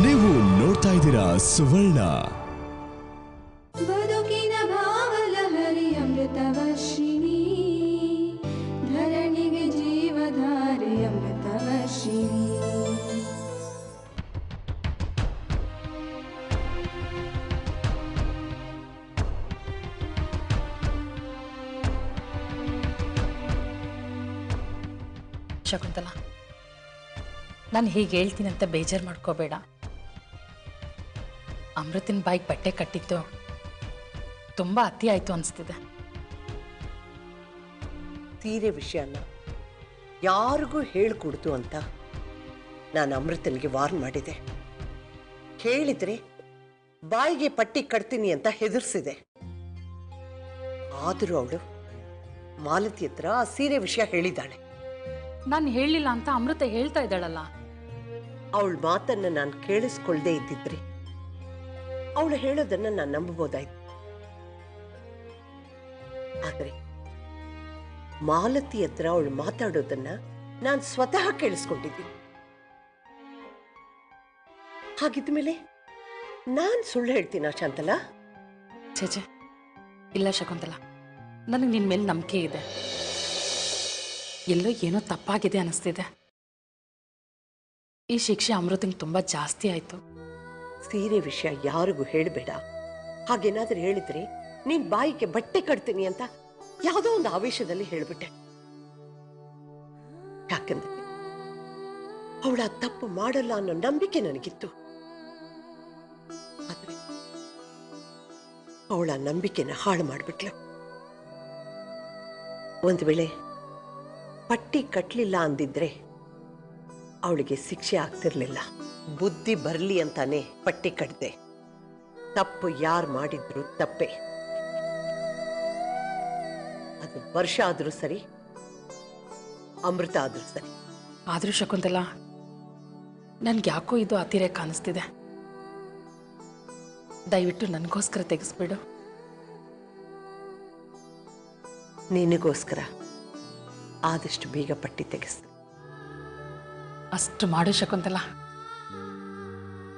ನೀವು ನೋಡ್ತಾ ಇದ್ದೀರಾ ಸುವರ್ಣ. ಬದುಕಿನ ಭಾವಲಹರಿ ಅಮೃತವರ್ಷಿಣಿ, ಧರಣಿಗೆ ಜೀವಧಾರೆ ಅಮೃತವರ್ಷಿಣಿ. ಶಕುಂತಲ, ನಾನು ಹೀಗೆ ಹೇಳ್ತೀನಿ ಅಂತ ಬೇಜಾರು ಮಾಡ್ಕೋಬೇಡ. ಅಮೃತಿನ ಬಾಯಿಗೆ ಬಟ್ಟೆ ಕಟ್ಟಿತ್ತು ತುಂಬ ಅತಿ ಆಯಿತು ಅನಿಸ್ತಿದೆ. ತೀರೆ ವಿಷಯನ ಯಾರಿಗೂ ಹೇಳಿಕೊಡ್ತು ಅಂತ ನಾನು ಅಮೃತನಿಗೆ ವಾರ್ನ್ ಮಾಡಿದೆ. ಹೇಳಿದ್ರೆ ಬಾಯಿಗೆ ಪಟ್ಟಿ ಕಟ್ತೀನಿ ಅಂತ ಹೆದರ್ಸಿದೆ. ಆದರೂ ಅವಳು ಮಾಲತಿ ಹತ್ರ ಆ ಸೀರೆ ವಿಷಯ ಹೇಳಿದ್ದಾಳೆ. ನಾನು ಹೇಳಲಿಲ್ಲ ಅಂತ ಅಮೃತ ಹೇಳ್ತಾ ಇದ್ದಾಳಲ್ಲ. ಅವಳ ಮಾತನ್ನ ನಾನು ಕೇಳಿಸ್ಕೊಳ್ದೇ ಇದ್ದಿದ್ರಿ ಅವಳು ಹೇಳೋದನ್ನ ನಾನು ನಂಬಬಹುದಾಯ್ತು. ಆದ್ರೆ ಮಾಲತಿ ಹತ್ರ ಅವಳು ಮಾತಾಡೋದನ್ನ ನಾನು ಸ್ವತಃ ಕೇಳಿಸ್ಕೊಂಡಿದ್ದೀನಿ. ಹಾಗಿದ್ಮೇಲೆ ನಾನು ಸುಳ್ಳು ಹೇಳ್ತೀನ ಶಾಂತಲ? ಛೇಚೆ ಇಲ್ಲ ಶಕುಂತಲ, ನನಗೆ ನಿನ್ನ ಮೇಲೆ ನಂಬಿಕೆ ಇದೆ. ಎಲ್ಲೋ ಏನೋ ತಪ್ಪಾಗಿದೆ ಅನಿಸ್ತಿದೆ. ಈ ಶಿಕ್ಷೆ ಅಮೃತಂಗೆ ತುಂಬ ಜಾಸ್ತಿ ಆಯಿತು. ಸೀರೆ ವಿಷಯ ಯಾರಿಗೂ ಹೇಳಬೇಡ. ಹಾಗೇನಾದ್ರೂ ಹೇಳಿದ್ರೆ ನೀನ್ ಬಾಯಿಗೆ ಬಟ್ಟೆ ಕಟ್ತೀನಿ ಅಂತ ಯಾವುದೋ ಒಂದು ಆವೇಶದಲ್ಲಿ ಹೇಳ್ಬಿಟ್ಟೆ. ಯಾಕಂದ್ರೆ ಅವಳ ತಪ್ಪು ಮಾಡಲ್ಲ ಅನ್ನೋ ನಂಬಿಕೆ ನನಗಿತ್ತು. ಆದ್ರೆ ಅವಳ ನಂಬಿಕೆನ ಹಾಳು ಮಾಡ್ಬಿಟ್ಲು. ಒಂದು ವೇಳೆ ಪಟ್ಟಿ ಕಟ್ಲಿಲ್ಲ ಅಂದಿದ್ರೆ ಅವಳಿಗೆ ಶಿಕ್ಷೆ ಆಗ್ತಿರ್ಲಿಲ್ಲ. ಬುದ್ಧಿ ಬರ್ಲಿ ಅಂತಾನೆ ಪಟ್ಟಿ ಕಟ್ದೆ. ತಪ್ಪು ಯಾರು ಮಾಡಿದ್ರು ತಪ್ಪೆ. ಅದು ವರ್ಷ ಆದ್ರೂ ಸರಿ, ಅಮೃತ ಆದ್ರೂ ಸರಿ. ಆದರೂ ಶಕುಂತಲ, ನನ್ಗೆ ಯಾಕೋ ಇದು ಅತಿರೇಕ ಅನಿಸ್ತಿದೆ. ದಯವಿಟ್ಟು ನನಗೋಸ್ಕರ ತೆಗೆಸ್ಬಿಡು. ನಿನಗೋಸ್ಕರ ಆದಷ್ಟು ಬೇಗ ಪಟ್ಟಿ ತೆಗೆಸ್. ಅಷ್ಟು ಮಾಡು ಶಕುಂತಲ.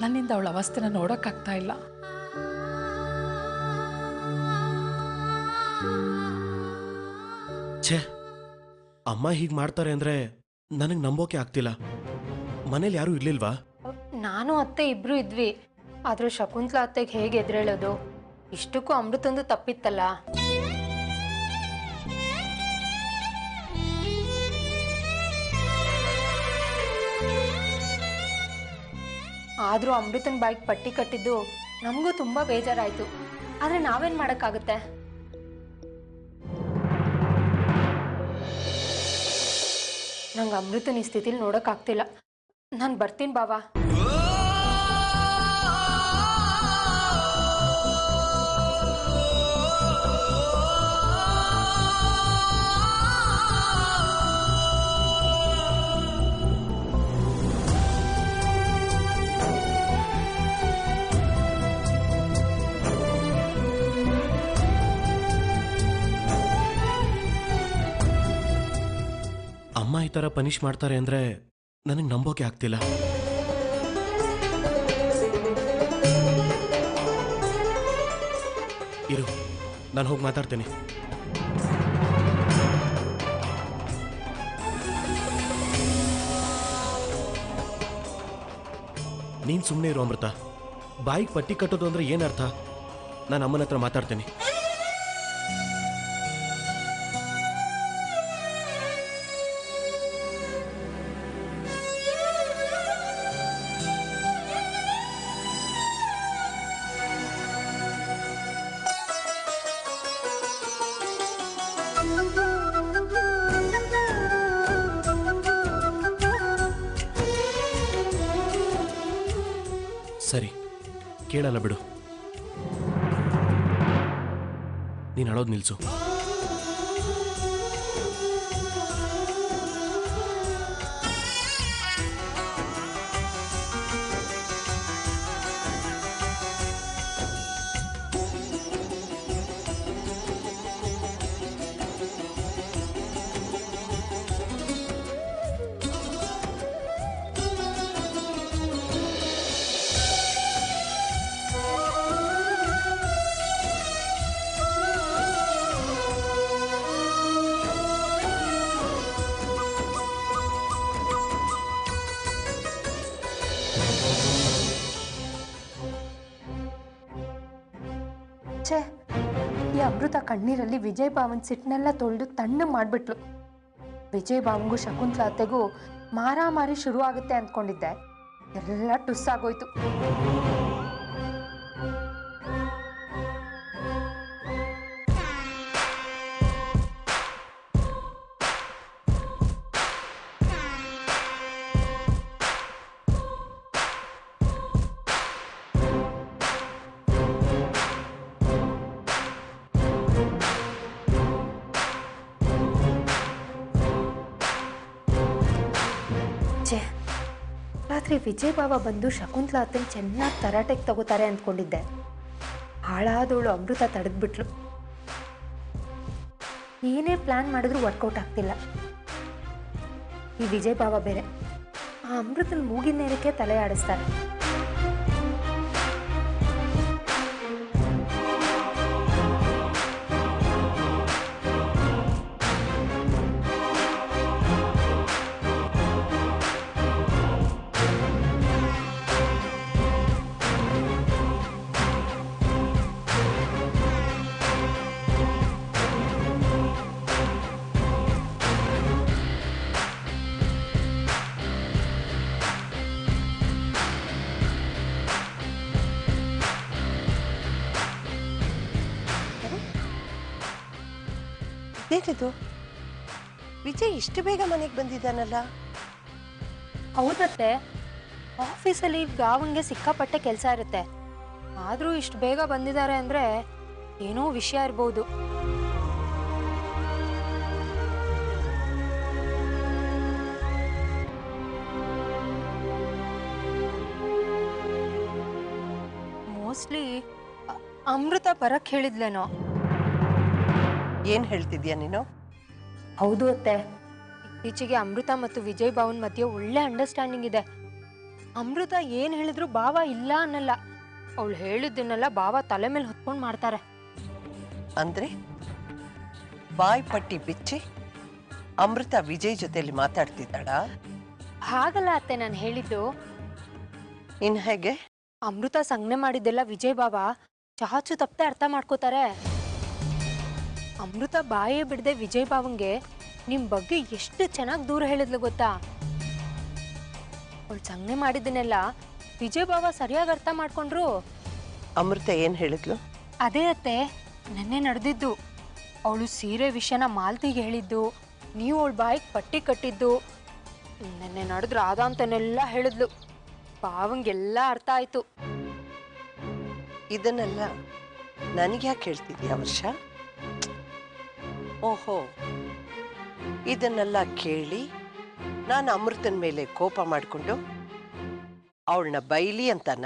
ನನ್ನಿಂದ ಅವಳ ಅವಸ್ಥೆನ ನೋಡೋಕ್ಕಾಗ್ತಾ ಇಲ್ಲ. ಛೇ, ಅಮ್ಮ ಹೀಗೆ ಮಾಡ್ತಾರೆ ಅಂದ್ರೆ ನನಗೆ ನಂಬೋಕೆ ಆಗ್ತಿಲ್ಲ. ಮನೇಲಿ ಯಾರೂ ಇರ್ಲಿಲ್ವಾ? ನಾನು ಅತ್ತೆ ಇಬ್ರು ಇದ್ವಿ. ಆದ್ರೂ ಶಕುಂತಲಾ ಅತ್ತೆಗೆ ಹೇಗೆ ಎದುರೇಳೋದು? ಇಷ್ಟಕ್ಕೂ ಅಮೃತಂದು ತಪ್ಪಿತ್ತಲ್ಲ. ಆದ್ರೂ ಅಮೃತನ ಬಾಯಿಗೆ ಪಟ್ಟಿ ಕಟ್ಟಿದ್ದು ನಮಗೂ ತುಂಬಾ ಬೇಜಾರಾಯ್ತು. ಆದ್ರೆ ನಾವೇನ್ ಮಾಡಕ್ಕಾಗುತ್ತೆ? ನಂಗೆ ಅಮೃತನ ಈ ಸ್ಥಿತಿಲಿ ನೋಡೋಕ್ಕಾಗ್ತಿಲ್ಲ. ನಾನು ಬರ್ತೀನಿ ಬಾವಾ. ಅಮ್ಮ ಈ ಥರ ಪನಿಷ್ ಮಾಡ್ತಾರೆ ಅಂದರೆ ನನಗೆ ನಂಬೋಕೆ ಆಗ್ತಿಲ್ಲ. ಇರು, ನಾನು ಹೋಗಿ ಮಾತಾಡ್ತೇನೆ. ನೀನು ಸುಮ್ಮನೆ ಇರು ಅಮೃತ. ಬಾಯಿಗೆ ಪಟ್ಟಿ ಕಟ್ಟೋದು ಅಂದರೆ ಏನರ್ಥ? ನಾನು ಅಮ್ಮನ ಹತ್ರ ಮಾತಾಡ್ತೇನೆ. ಸರಿ, ಕೇಳಲ್ಲ ಬಿಡು. ನೀನು ಅಳೋದು ನಿಲ್ಸು. ಛೇ, ಈ ಅಮೃತ ಕಣ್ಣೀರಲ್ಲಿ ವಿಜಯ್ ಭಾವನ್ ಸಿಟ್ಟನ್ನೆಲ್ಲ ತೊಳೆದು ತಣ್ಣಗೆ ಮಾಡಿಬಿಟ್ಲು. ವಿಜಯ್ ಭಾವಂಗೂ ಶಕುಂತಲಾ ಅತ್ತೆಗೂ ಮಾರಾಮಾರಿ ಶುರು ಆಗುತ್ತೆ ಅಂದ್ಕೊಂಡಿದ್ದೆ, ಎಲ್ಲ ಟುಸ್ ಆಗೋಯ್ತು. ರಾತ್ರಿ ವಿಜಯ್ ಬಾಬಾ ಬಂದು ಶಕುಂತಲಾ ಅತ್ತನ್ ಚೆನ್ನಾಗಿ ತರಾಟೆಗೆ ತಗೋತಾರೆ ಅಂದ್ಕೊಂಡಿದ್ದೆ. ಹಾಳಾದವಳು ಅಮೃತ ತಡೆದ್ಬಿಟ್ಲು. ಏನೇ ಪ್ಲಾನ್ ಮಾಡಿದ್ರು ವರ್ಕೌಟ್ ಆಗ್ತಿಲ್ಲ. ಈ ವಿಜಯ್ ಬಾಬಾ ಬೇರೆ ಆ ಅಮೃತನ ಮೂಗಿನ ನೇರಕ್ಕೆ ತಲೆ ಆಡಿಸ್ತಾರೆ. ಏನಿದು, ವಿಜಯ್ ಇಷ್ಟು ಬೇಗ ಮನೆಗೆ ಬಂದಿದ್ದಾನಲ್ಲ? ಹೌದತ್ತೆ, ಆಫೀಸಲ್ಲಿ ಗಾವಂಗೆ ಸಿಕ್ಕಾಪಟ್ಟೆ ಕೆಲಸ ಇರುತ್ತೆ. ಆದರೂ ಇಷ್ಟು ಬೇಗ ಬಂದಿದ್ದಾರೆ ಅಂದರೆ ಏನೋ ವಿಷಯ ಇರ್ಬೋದು. ಮೋಸ್ಟ್ಲಿ ಅಮೃತ ಬರಕ್ಕೆ ಹೇಳಿದ್ಲೇನೋ. ಏನ್ ಹೇಳ್ತಿದ್ಯಾ ನೀನು? ಹೌದು ಅತ್ತೆ, ಇತ್ತೀಚೆಗೆ ಅಮೃತ ಮತ್ತು ವಿಜಯ್ ಭಾವನ್ ಮಧ್ಯೆ ಒಳ್ಳೆ ಅಂಡರ್ಸ್ಟ್ಯಾಂಡಿಂಗ್ ಇದೆ. ಅಮೃತ ಏನ್ ಹೇಳಿದ್ರು ಭಾವ ಇಲ್ಲ ಅನ್ನಲ್ಲ. ಅವಳು ಹೇಳಿದ್ದನ್ನೆಲ್ಲ ಭಾವ ತಲೆ ಮೇಲೆ ಹೊತ್ಕೊಂಡು ಮಾಡ್ತಾರೆ. ಅಂದ್ರೆ ಬಾಯ್ ಪಟ್ಟಿ ಬಿಚ್ಚಿ ಅಮೃತ ವಿಜಯ್ ಜೊತೆಲಿ ಮಾತಾಡ್ತಿದ್ದಾಳ? ಹಾಗಲ್ಲ ಅತ್ತೆ ನಾನು ಹೇಳಿದ್ದು. ಇನ್ ಹೇಗೆ? ಅಮೃತ ಸಂಜ್ಞೆ ಮಾಡಿದ್ದೆಲ್ಲ ವಿಜಯ್ ಬಾಬಾ ಚಾಚು ತಪ್ಪದೆ ಅರ್ಥ ಮಾಡ್ಕೋತಾರೆ. ಅಮೃತ ಬಾಯೇ ಬಿಡದೆ ವಿಜಯ್ ಬಾವಂಗೆ ನಿಮ್ ಬಗ್ಗೆ ಎಷ್ಟು ಚೆನ್ನಾಗಿ ದೂರ ಹೇಳಿದ್ಲು ಗೊತ್ತಾ. ಅವಳು ಸಂಜ್ಞೆ ಮಾಡಿದ್ದನ್ನೆಲ್ಲ ವಿಜಯ್ ಬಾಬಾ ಸರಿಯಾಗಿ ಅರ್ಥ ಮಾಡ್ಕೊಂಡ್ರು. ಅಮೃತ ಏನ್ ಹೇಳಿದ್ಲು? ಅದೇ ಅತ್ತೆ ನೆನ್ನೆ ನಡೆದಿದ್ದು. ಅವಳು ಸೀರೆ ವಿಷಯನ ಮಾಲ್ತಿಗೆ ಹೇಳಿದ್ದು, ನೀವು ಅವಳ ಬಾಯಿಗೆ ಪಟ್ಟಿ ಕಟ್ಟಿದ್ದು, ನೆನ್ನೆ ನಡೆದ್ರು ಆದ ಅಂತನೆಲ್ಲ ಹೇಳಿದ್ಲು. ಬಾವಂಗೆಲ್ಲ ಅರ್ಥ ಆಯ್ತು. ಇದನ್ನೆಲ್ಲ ನನಗ್ಯಾಕೆ ಹೇಳ್ತಿದ್ಯಾ ವರ್ಷ? ಓಹೋ, ಇದನ್ನೆಲ್ಲ ಕೇಳಿ ನಾನು ಅಮೃತನ ಮೇಲೆ ಕೋಪ ಮಾಡಿಕೊಂಡು ಅವಳನ್ನ ಬೈಲಿ ಅಂತಾನ?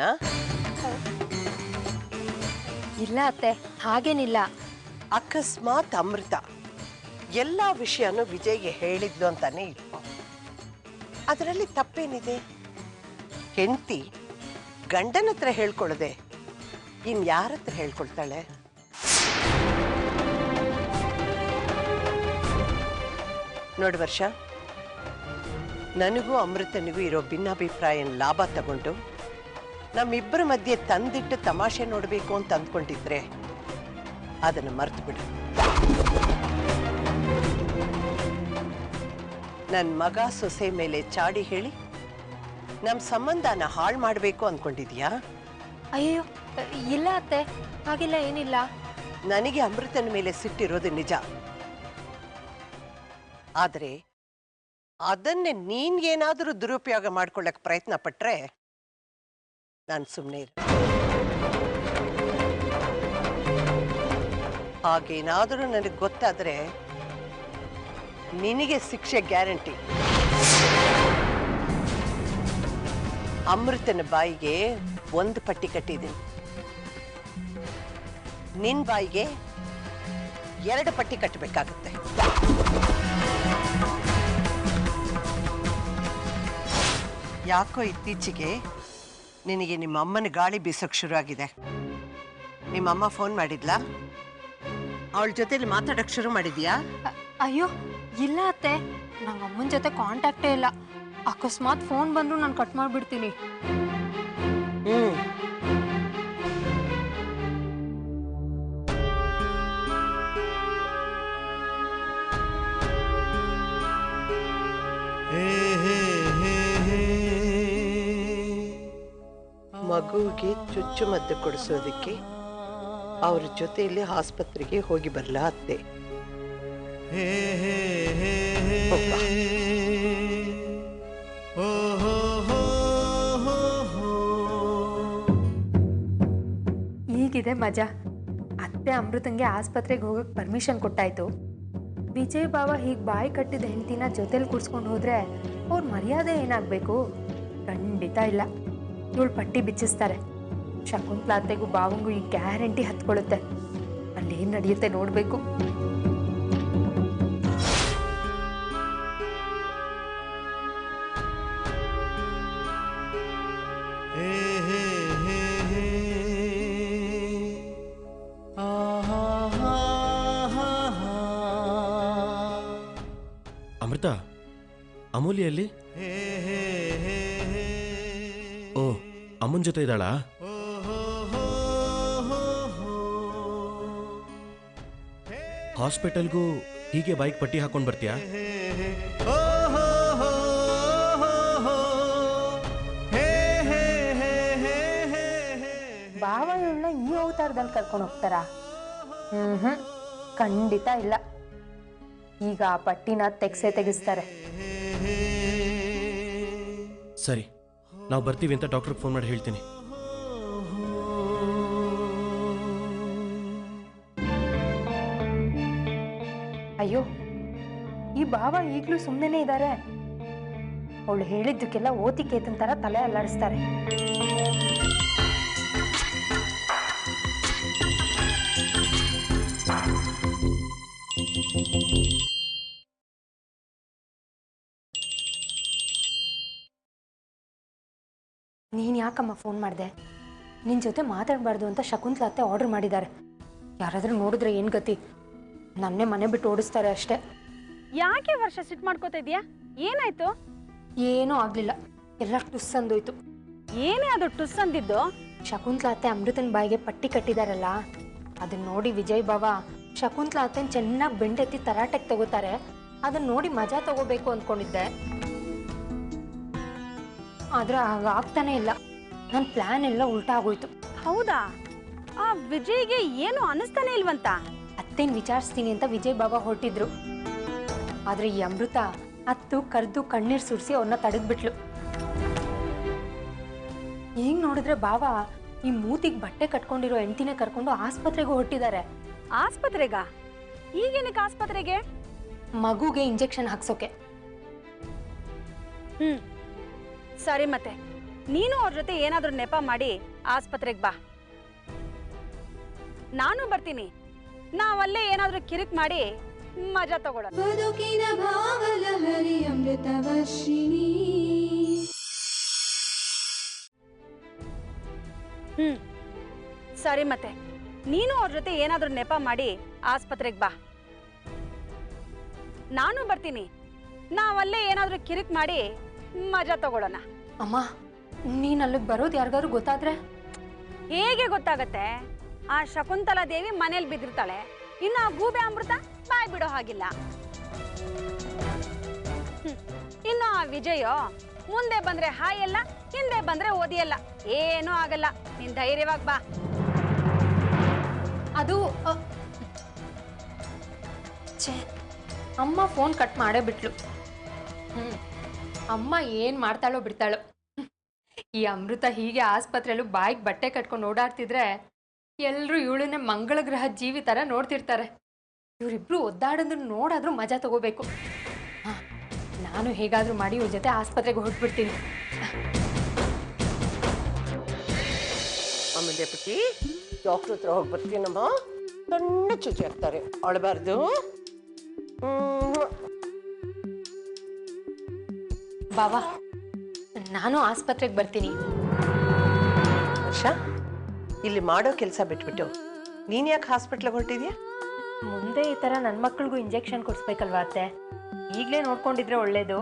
ಇಲ್ಲ ಅತ್ತೆ, ಹಾಗೇನಿಲ್ಲ. ಅಕಸ್ಮಾತ್ ಅಮೃತ ಎಲ್ಲ ವಿಷಯನೂ ವಿಜಯ್ಗೆ ಹೇಳಿದ್ಲು ಅಂತಾನೆ ಇಟ್ಕೋ. ಅದರಲ್ಲಿ ತಪ್ಪೇನಿದೆ? ಹೆಂಡತಿ ಗಂಡನ ಹತ್ರ ಹೇಳ್ಕೊಳ್ಳದೆ ಇನ್ಯಾರ ಹತ್ರ ಹೇಳ್ಕೊಳ್ತಾಳೆ? ನೋಡು ವರ್ಷ, ನನಗೂ ಅಮೃತನಿಗೂ ಇರೋ ಭಿನ್ನಾಭಿಪ್ರಾಯನ ಲಾಭ ತಗೊಂಡು ನಮ್ಮಿಬ್ಬರ ಮಧ್ಯೆ ತಂದಿಟ್ಟು ತಮಾಷೆ ನೋಡಬೇಕು ಅಂತ ಅಂದ್ಕೊಂಡಿದ್ರೆ ಅದನ್ನು ಮರ್ತು ಬಿಡು. ನನ್ನ ಮಗ ಸೊಸೆ ಮೇಲೆ ಚಾಡಿ ಹೇಳಿ ನಮ್ಮ ಸಂಬಂಧನ ಹಾಳು ಮಾಡಬೇಕು ಅಂದ್ಕೊಂಡಿದ್ಯಾ? ಅಯ್ಯೋ ಇಲ್ಲ ಅತ್ತೆ, ಹಾಗೆಲ್ಲ ಏನಿಲ್ಲ. ನನಗೆ ಅಮೃತನ ಮೇಲೆ ಸಿಟ್ಟಿರೋದು ನಿಜ. ಆದರೆ ಅದನ್ನೇ ನೀನ್ ಏನಾದರೂ ದುರುಪಯೋಗ ಮಾಡ್ಕೊಳ್ಳಕ್ ಪ್ರಯತ್ನ ಪಟ್ರೆ ನಾನು ಸುಮ್ಮನೆ ಇರ. ಹಾಗೇನಾದರೂ ನನಗೆ ಗೊತ್ತಾದ್ರೆ ನಿನಗೆ ಶಿಕ್ಷೆ ಗ್ಯಾರಂಟಿ. ಅಮೃತನ ಬಾಯಿಗೆ ಒಂದು ಪಟ್ಟಿ ಕಟ್ಟಿದ್ದೀನಿ, ನಿನ್ ಬಾಯಿಗೆ 2 ಪಟ್ಟಿ ಕಟ್ಟಬೇಕಾಗುತ್ತೆ. ಯಾಕೋ ಇತ್ತೀಚೆಗೆ ನಿನಗೆ ನಿಮ್ಮ ಅಮ್ಮನ ಗಾಳಿ ಬೀಸೋಕ್ ಶುರು ಆಗಿದೆ. ನಿಮ್ಮಮ್ಮ ಫೋನ್ ಮಾಡಿದ್ಲಾ? ಅವಳ ಜೊತೆಲಿ ಮಾತಾಡಕ್ ಶುರು ಮಾಡಿದ್ಯಾ? ಅಯ್ಯೋ ಇಲ್ಲ ಅತ್ತೆ, ನಂಗೆ ಅಮ್ಮನ ಜೊತೆ ಕಾಂಟ್ಯಾಕ್ಟೇ ಇಲ್ಲ. ಅಕಸ್ಮಾತ್ ಫೋನ್ ಬಂದ್ರು ನಾನು ಕಟ್ ಮಾಡಿಬಿಡ್ತೀನಿ. ಮಗುವಿಗೆ ಚುಚ್ಚುಮದ್ದು ಕೊಡಿಸೋದಕ್ಕೆ ಅವ್ರ ಜೊತೆಯಲ್ಲಿ ಆಸ್ಪತ್ರೆಗೆ ಹೋಗಿ ಬರಲ ಅತ್ತೆ. ಈಗಿದೆ ಮಜಾ. ಅತ್ತೆ ಅಮೃತಂಗೆ ಆಸ್ಪತ್ರೆಗೆ ಹೋಗಕ್ಕೆ ಪರ್ಮಿಷನ್ ಕೊಟ್ಟಾಯ್ತು. ವಿಜಯ್ ಬಾವ ಹೀಗೆ ಬಾಯಿ ಕಟ್ಟಿದ ಹೆಂಡತಿನ ಜೊತೆಲಿ ಕೂರ್ಸ್ಕೊಂಡು ಹೋದ್ರೆ ಅವ್ರ ಮರ್ಯಾದೆ ಏನಾಗಬೇಕು? ಖಂಡಿತ ಇಲ್ಲ. ಇವಳು ಪಟ್ಟಿ ಬಿಚ್ಚಿಸ್ತಾರೆ. ಶಕುಂತಲಾ ಅತ್ತೆಗೂ ಬಾವಂಗೂ ಈ ಗ್ಯಾರಂಟಿ ಹತ್ಕೊಳ್ಳುತ್ತೆ. ಅಲ್ಲೇನು ನಡೆಯುತ್ತೆ ನೋಡಬೇಕು. ಅಮೃತ, ಅಮೂಲ್ಯಲ್ಲಿ? ಓ, ಅಮ್ಮನ ಜೊತೆ ಇದ್ದಾಳಾ? ಹಾಸ್ಪಿಟಲ್ಗೂ ಹೀಗೆ ಬೈಕ್ ಪಟ್ಟಿ ಹಾಕೊಂಡು ಬರ್ತೀಯಾ? ಬಾವ ಇವಳನ್ನ ಈ ಅವತಾರದಲ್ಲಿ ಕರ್ಕೊಂಡು ಹೋಗ್ತಾರಾ? ಖಂಡಿತ ಇಲ್ಲ. ಈಗ ಆ ಪಟ್ಟಿನ ತೆಗಿಸ್ತಾರೆ. ಸರಿ, ನಾವು ಬರ್ತೀವಿ ಅಂತ ಡಾಕ್ಟರ್ಗೆ ಫೋನ್ ಮಾಡಿ ಹೇಳ್ತೀನಿ. ಅಯ್ಯೋ, ಈ ಬಾವ ಈಗಲೂ ಸುಮ್ಮನೆ ಇದ್ದಾರೆ. ಅವಳು ಹೇಳಿದ್ದಕ್ಕೆಲ್ಲ ಓತಿಕೇತನ್ ತರ ತಲೆ ಅಲ್ಲಾಡಿಸ್ತಾರೆ. ನೀನು ಯಾಕಮ್ಮ ಫೋನ್ ಮಾಡಿದೆ? ನಿನ್ನ ಜೊತೆ ಮಾತಾಡಬಾರ್ದು ಅಂತ ಶಕುಂತಲಾ ಅತ್ತೆ ಆರ್ಡರ್ ಮಾಡಿದ್ದಾರೆ. ಯಾರಾದರೂ ನೋಡಿದ್ರೆ ಏನು ಗತಿ? ನನ್ನೇ ಮನೆ ಬಿಟ್ಟು ಓಡಿಸ್ತಾರೆ ಅಷ್ಟೇ. ಯಾಕೆ ವರ್ಷ ಸಿಟ್ ಮಾಡ್ಕೋತಾ ಇದೀಯಾ? ಏನಾಯ್ತು? ಏನೂ ಆಗಲಿಲ್ಲ, ಎಲ್ಲ ಟುಸ್ ಅಂದೋಯ್ತು. ಏನೇ ಅದು ಟುಸ್ ಅಂದಿದ್ದು? ಶಕುಂತಲಾ ಅತ್ತೆ ಅಮೃತನ ಬಾಯಿಗೆ ಪಟ್ಟಿ ಕಟ್ಟಿದಾರಲ್ಲ, ಅದನ್ನ ನೋಡಿ ವಿಜಯ್ ಬಾವ ಶಕುಂತಲಾ ಅತ್ತೆನ ಚೆನ್ನಾಗಿ ಬೆಂಡೆತ್ತಿ ತರಾಟೆಗೆ ತಗೋತಾರೆ. ಅದನ್ನ ನೋಡಿ ಮಜಾ ತಗೋಬೇಕು ಅಂದ್ಕೊಂಡಿದ್ದೆ, ಆದ್ರೆ ಹಾಗಾಗ್ತಾನೆ ಇಲ್ಲ. ನನ್ನ ಪ್ಲಾನ್ ಎಲ್ಲ ಉಲ್ಟಾ ಆಗೋಯ್ತು. ಹೌದಾ? ಆ ವಿಜಯ್ಗೆ ಏನು ಅನಿಸ್ತಾನೆ ಇಲ್ವಂತ? ಅತ್ತೇನ್ ವಿಚಾರಿಸ್ತೀನಿ ಅಂತ ವಿಜಯ್ ಬಾಬಾ ಹೊರಟಿದ್ರು. ಆದ್ರೆ ಈ ಅಮೃತ ಅತ್ತು ಕರೆದು ಕಣ್ಣೀರ್ ಸುರಿಸಿ ಅವ್ರನ್ನ ತಡೆದ್ಬಿಟ್ಲು. ಈಗ ನೋಡಿದ್ರೆ ಬಾವ ಈ ಮೂತಿಗೆ ಬಟ್ಟೆ ಕಟ್ಕೊಂಡಿರೋ ಹೆಂಡತಿನೇ ಕರ್ಕೊಂಡು ಆಸ್ಪತ್ರೆಗೆ ಹೊರಟಿದ್ದಾರೆ. ಆಸ್ಪತ್ರೆಗ? ಈಗೇನಕ್ಕೆ ಆಸ್ಪತ್ರೆಗೆ? ಮಗುಗೆ ಇಂಜೆಕ್ಷನ್ ಹಾಕ್ಸೋಕೆ. ಸರಿ, ಮತ್ತೆ ನೀನು ಅವ್ರ ಜೊತೆ ಏನಾದ್ರೂ ನೆಪ ಮಾಡಿ ಆಸ್ಪತ್ರೆಗೆ ಬಾ. ನಾನು ಬರ್ತೀನಿ. ನಾವಲ್ಲೇ ಏನಾದ್ರೂ ಕಿರಿಕ್ ಮಾಡಿ ಮಜಾ ತಗೊಳ್ಳೋಣ. ಬದುಕಿನ ಭಾವಲಹರಿ ಅಮೃತವರ್ಷಿಣಿ. ಸರಿ, ಮತ್ತೆ ನೀನು ಅವ್ರ ಜೊತೆ ಏನಾದ್ರೂ ನೆಪ ಮಾಡಿ ಆಸ್ಪತ್ರೆಗೆ ಬಾ. ನಾನು ಬರ್ತೀನಿ. ನಾವಲ್ಲೇ ಏನಾದ್ರೂ ಕಿರಿಕ್ ಮಾಡಿ ಮಜಾ ತಗೊಳ್ಳೋಣ. ಅಮ್ಮ, ನೀನ್ ಅಲ್ಲಿಗೆ ಬರೋದು ಯಾರಿಗಾದ್ರು ಗೊತ್ತಾದ್ರೆ? ಹೇಗೆ ಗೊತ್ತಾಗತ್ತೆ? ಆ ಶಕುಂತಲಾ ದೇವಿ ಮನೇಲಿ ಬಿದ್ದಿರ್ತಾಳೆ. ಇನ್ನು ಆ ಗೂಬೆ ಅಮೃತ ಬಾಯ್ ಬಿಡೋ ಹಾಗಿಲ್ಲ. ಇನ್ನು ಆ ವಿಜಯೋ ಮುಂದೆ ಬಂದ್ರೆ ಹಾಯಲ್ಲ, ಹಿಂದೆ ಬಂದ್ರೆ ಓದಿಯಲ್ಲ. ಏನೂ ಆಗಲ್ಲ. ನೀನ್ ಧೈರ್ಯವಾಗಿ ಬಾ. ಅದು ಅಮ್ಮ ಫೋನ್ ಕಟ್ ಮಾಡೇ ಬಿಟ್ಲು. ಅಮ್ಮ ಏನ್ ಮಾಡ್ತಾಳೋ ಬಿಡ್ತಾಳೋ. ಈ ಅಮೃತ ಹೀಗೆ ಆಸ್ಪತ್ರೆಯಲ್ಲೂ ಬಾಯಿಗೆ ಬಟ್ಟೆ ಕಟ್ಕೊಂಡು ಓಡಾಡ್ತಿದ್ರೆ ಎಲ್ಲರೂ ಇವಳನ್ನೇ ಮಂಗಳ ಗ್ರಹ ಜೀವಿ ತರ ನೋಡ್ತಿರ್ತಾರೆ. ಇವರಿಬ್ರು ಒದ್ದಾಡೋದನ್ನ ನೋಡಾದ್ರೂ ಮಜಾ ತಗೋಬೇಕು. ನಾನು ಹೇಗಾದ್ರೂ ಮಾಡಿ ಇವ್ರ ಜೊತೆ ಆಸ್ಪತ್ರೆಗೆ ಹೊರಟ್ಬಿಡ್ತೀನಿ. ಆಮೇಲೆ ಪುಟ್ಟಿ, ಡಾಕ್ಟ್ರ್ ಹತ್ರ ಹೋಗಿ ಬರ್ತೀನಮ್ಮ. ಸಣ್ಣ ಚುಚ್ಚಿ ಹಾಕ್ತಾರೆ, ಅಳಬಾರ್ದು. ಬಾವಾ, ನಾನು ಆಸ್ಪತ್ರೆಗೆ ಬರ್ತೀನಿ. ವರ್ಷ, ಇಲ್ಲಿ ಮಾಡೋ ಕೆಲಸ ಬಿಟ್ಬಿಟ್ಟು ನೀನ್ ಯಾಕೆ ಹಾಸ್ಪಿಟ್ಲಿಗೆ ಹೊರಟಿದ್ಯಾ? ಮುಂದೆ ಈ ಥರ ನನ್ನ ಮಕ್ಕಳಿಗೂ ಇಂಜೆಕ್ಷನ್ ಕೊಡಿಸ್ಬೇಕಲ್ವಾ ಅತ್ತೆ? ಈಗಲೇ ನೋಡ್ಕೊಂಡಿದ್ರೆ ಒಳ್ಳೇದು.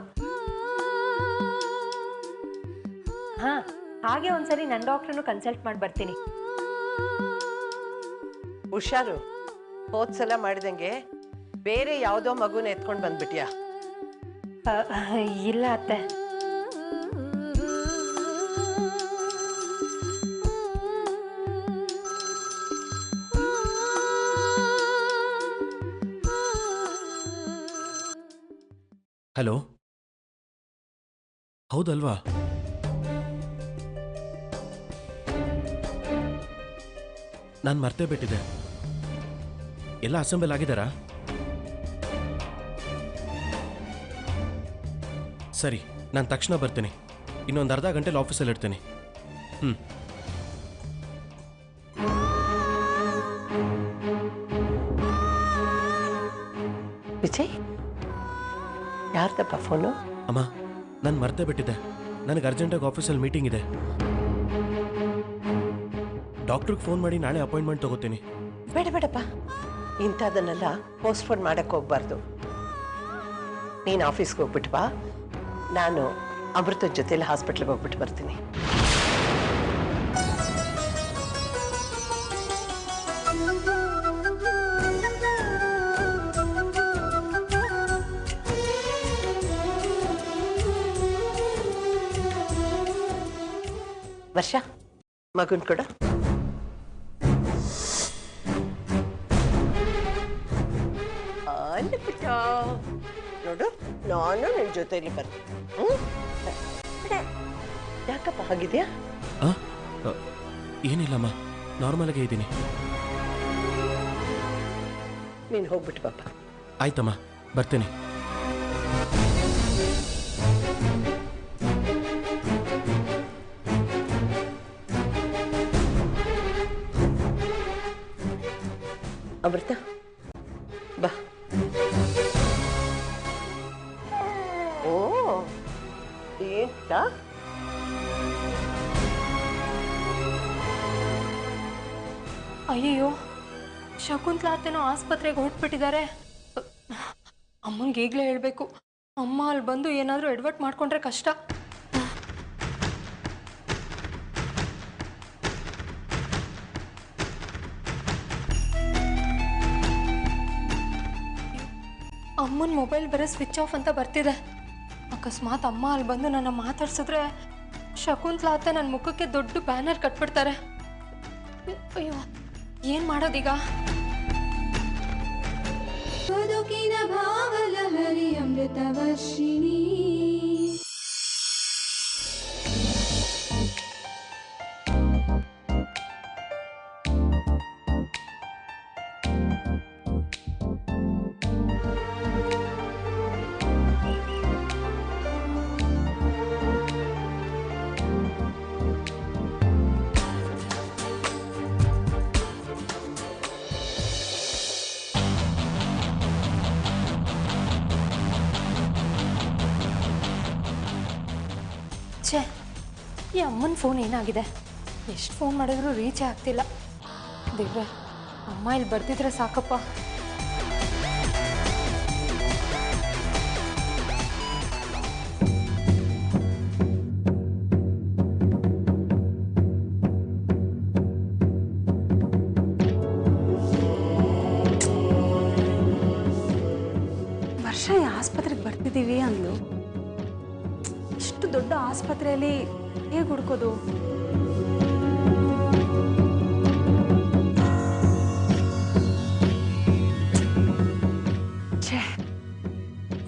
ಹಾಂ, ಹಾಗೆ ಒಂದ್ಸರಿ ನನ್ನ ಡಾಕ್ಟ್ರನ್ನು ಕನ್ಸಲ್ಟ್ ಮಾಡಿ ಬರ್ತೀನಿ. ಹುಷಾರು, ಹೋದ್ಸಲ ಮಾಡಿದಂಗೆ ಬೇರೆ ಯಾವುದೋ ಮಗುನ ಎತ್ಕೊಂಡು ಬಂದ್ಬಿಟ್ಯಾ? ಇಲ್ಲ ಅತ್ತೆ. ಹಲೋ, ಹೌದಲ್ವಾ? ನಾನು ಮರ್ತೇ ಬಿಟ್ಟಿದ್ದೆ. ಎಲ್ಲ ಅಸೆಂಬಲ್ ಆಗಿದ್ದಾರಾ? ಸರಿ, ನಾನು ತಕ್ಷಣ ಬರ್ತೀನಿ. ಇನ್ನೊಂದು ಅರ್ಧ ಗಂಟೆಲಿ ಆಫೀಸಲ್ಲಿ ಇರ್ತೀನಿ. ವಿಜಯ್, ಯಾರ್ದಪ್ಪ ಫೋನು? ಅಮ್ಮ, ನಾನು ಮರ್ತೇ ಬಿಟ್ಟಿದ್ದೆ. ನನಗೆ ಅರ್ಜೆಂಟಾಗಿ ಆಫೀಸಲ್ಲಿ ಮೀಟಿಂಗ್ ಇದೆ. ಡಾಕ್ಟ್ರಿಗೆ ಫೋನ್ ಮಾಡಿ ನಾಳೆ ಅಪಾಯಿಂಟ್ಮೆಂಟ್ ತಗೋತೀನಿ. ಬೇಡ ಬೇಡಪ್ಪ, ಇಂಥದನ್ನೆಲ್ಲ ಪೋಸ್ಟ್ಪೋನ್ ಮಾಡಕ್ಕೆ ಹೋಗ್ಬಾರ್ದು. ನೀನು ಆಫೀಸ್ಗೆ ಹೋಗ್ಬಿಟ್ಟು ಬಾ, ನಾನು ಅಮೃತದ ಜೊತೆಲಿ ಹಾಸ್ಪಿಟ್ಲಿಗೆ ಹೋಗ್ಬಿಟ್ಟು ಬರ್ತೀನಿ. ವರ್ಷ, ಮಗುನ್ ಕೊಡು. ಅಲ್ಲಿ ಪುಟ್ಟ ನೋಡು, ನಾನು ನಿನ್ನ ಜೊತೆಯಲ್ಲಿ ಬರ್ತೀನಿ. ಯಾಕಪ್ಪ ಹಾಗಿದ್ಯಾ? ಏನಿಲ್ಲಮ್ಮ, ನಾರ್ಮಲಾಗೇ ಇದ್ದೀನಿ. ನೀನು ಹೋಗ್ಬಿಟ್ಟು ಪಾಪ. ಆಯ್ತಮ್ಮ, ಬರ್ತೀನಿ. ಅಮೃತ, ಬಾ. ಓ, ಎಂತ ಅಯ್ಯಯ್ಯೋ, ಶಕುಂತಲಾ ಅತ್ತೆನೋ ಆಸ್ಪತ್ರೆಗೆ ಹೊರಟ್ಬಿಟ್ಟಿದ್ದಾರೆ. ಅಮ್ಮನಿಗೆ ಈಗಲೇ ಹೇಳಬೇಕು. ಅಮ್ಮ ಅಲ್ಲಿ ಬಂದು ಏನಾದರೂ ಎಡ್ವರ್ಟ್ ಮಾಡ್ಕೊಂಡ್ರೆ ಕಷ್ಟ. ಅಮ್ಮನ ಮೊಬೈಲ್ ಬೇರೆ ಸ್ವಿಚ್ ಆಫ್ ಅಂತ ಬರ್ತಿದೆ. ಅಕಸ್ಮಾತ್ ಅಮ್ಮ ಅಲ್ಲಿ ಬಂದು ನನ್ನ ಮಾತಾಡ್ಸಿದ್ರೆ ಶಕುಂತಲಾ ಅತ್ತೆ ನನ್ನ ಮುಖಕ್ಕೆ ದೊಡ್ಡ ಬ್ಯಾನರ್ ಕಟ್ಬಿಡ್ತಾರೆ. ಅಯ್ಯೋ, ಏನು ಮಾಡೋದೀಗ? ಬದುಕಿನ ಭಾವಲಹರಿ ಅಮೃತವರ್ಷಿಣಿ. ಛೇ, ಈ ಅಮ್ಮನ ಫೋನ್ ಏನಾಗಿದೆ? ಎಷ್ಟು ಫೋನ್ ಮಾಡಿದ್ರು ರೀಚೇ ಆಗ್ತಿಲ್ಲ. ದೇವ್ರೆ, ಅಮ್ಮ ಇಲ್ಲಿ ಬರ್ತಿದ್ರೆ ಸಾಕಪ್ಪ. ವರ್ಷ ಈ ಆಸ್ಪತ್ರೆಗೆ ಬರ್ತಿದ್ದೀವಿ ಅಂದ್ಲು. ಇಷ್ಟು ದೊಡ್ಡ ಆಸ್ಪತ್ರೆಯಲ್ಲಿ ಹೇಗೆ ಹುಡ್ಕೋದು? ಛೇ,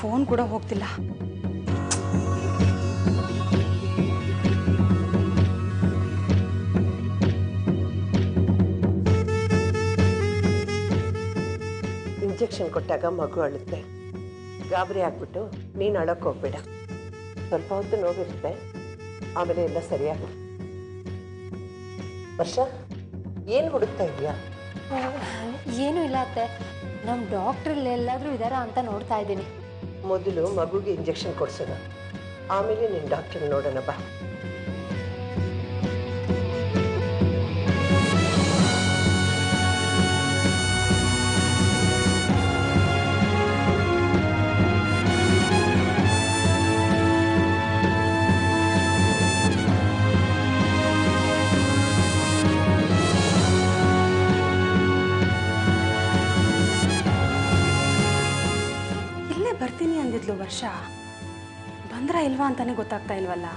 ಫೋನ್ ಕೂಡ ಹೋಗ್ತಿಲ್ಲ. ಇಂಜೆಕ್ಷನ್ ಕೊಟ್ಟಾಗ ಮಗು ಅಳುತ್ತೆ. ಗಾಬರಿ ಆಗ್ಬಿಟ್ಟು ನೀನು ಅಳಕ್ಕೆ ಹೋಗ್ಬೇಡ. ಸ್ವಲ್ಪ ಹೊತ್ತು ನೋವಿರುತ್ತೆ, ಆಮೇಲೆ ಎಲ್ಲ ಸರಿಯಾಗುತ್ತೆ. ವರ್ಷ, ಏನು ಹುಡುಕ್ತಾ ಇದೆಯಾ? ಏನೂ ಇಲ್ಲ ಅತ್ತೆ, ನಮ್ಮ ಡಾಕ್ಟ್ರಲ್ಲಿ ಎಲ್ಲಾದರೂ ಇದ್ದಾರಾ ಅಂತ ನೋಡ್ತಾ ಇದ್ದೀನಿ. ಮೊದಲು ಮಗುಗೆ ಇಂಜೆಕ್ಷನ್ ಕೊಡ್ಸೋಣ, ಆಮೇಲೆ ನಿನ್ನ ಡಾಕ್ಟರ್ ನೋಡೋಣ ಬಾ. ಬರ್ತೀನಿ ಅಂದಿದ್ಲು ವರ್ಷ, ಬಂದ್ರ ಇಲ್ವಾ ಅಂತಾನೆ ಗೊತ್ತಾಗ್ತಾ ಇಲ್ವಲ್ಲ.